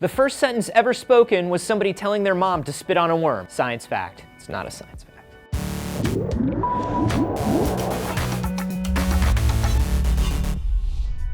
The first sentence ever spoken was somebody telling their mom to spit on a worm. Science fact. It's not a science fact.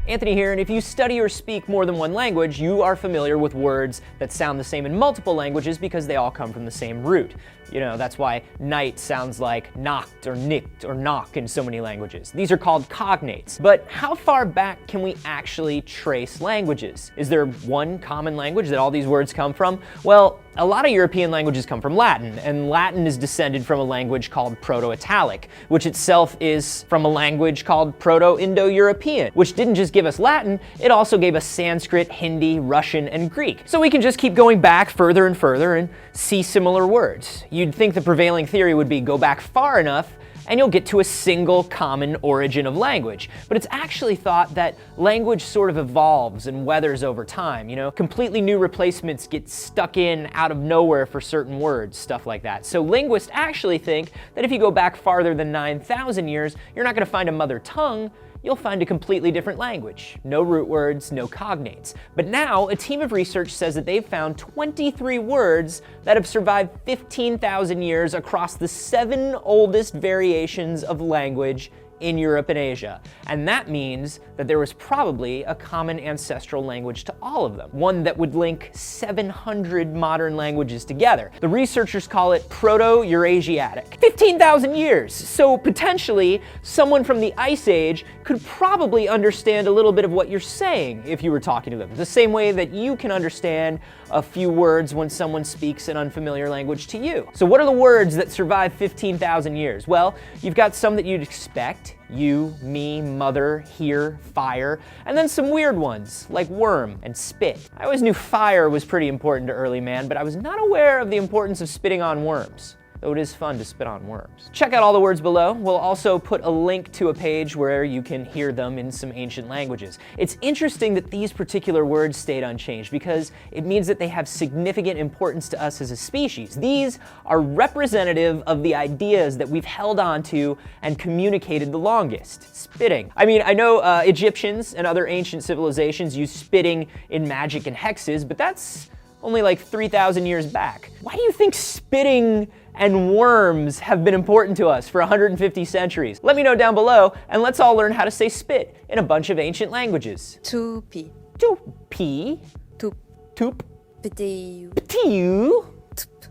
Anthony here, and if you study or speak more than one language, you are familiar with words that sound the same in multiple languages because they all come from the same root. You know, that's why night sounds like knocked or nicked or knock in so many languages. These are called cognates. But how far back can we actually trace languages? Is there one common language that all these words come from? Well, a lot of European languages come from Latin, and Latin is descended from a language called Proto-Italic, which itself is from a language called Proto-Indo-European, which didn't just give us Latin, it also gave us Sanskrit, Hindi, Russian, and Greek. So we can just keep going back further and further and see similar words. You'd think the prevailing theory would be go back far enough and you'll get to a single common origin of language. But it's actually thought that language sort of evolves and weathers over time, you know? Completely new replacements get stuck in out of nowhere for certain words, stuff like that. So linguists actually think that if you go back farther than 9,000 years, you're not gonna find a mother tongue, you'll find a completely different language. No root words, no cognates. But now, a team of research says that they've found 23 words that have survived 15,000 years across the 7 oldest variations of language in Europe and Asia. And that means that there was probably a common ancestral language to all of them, one that would link 700 modern languages together. The researchers call it Proto-Eurasiatic. 15,000 years! So potentially, someone from the Ice Age could probably understand a little bit of what you're saying if you were talking to them, the same way that you can understand a few words when someone speaks an unfamiliar language to you. So what are the words that survive 15,000 years? Well, you've got some that you'd expect, you, me, mother, here, fire, and then some weird ones, like worm and spit. I always knew fire was pretty important to early man, but I was not aware of the importance of spitting on worms. Though it is fun to spit on worms. Check out all the words below. We'll also put a link to a page where you can hear them in some ancient languages. It's interesting that these particular words stayed unchanged because it means that they have significant importance to us as a species. These are representative of the ideas that we've held on to and communicated the longest. Spitting. I mean, I know Egyptians and other ancient civilizations use spitting in magic and hexes, but that's only like 3,000 years back. Why do you think spitting and worms have been important to us for 150 centuries? Let me know down below, and let's all learn how to say spit in a bunch of ancient languages. To pee. To pee. To Toop. Petit. Petit. Toop.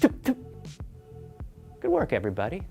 Toop. Good work, everybody.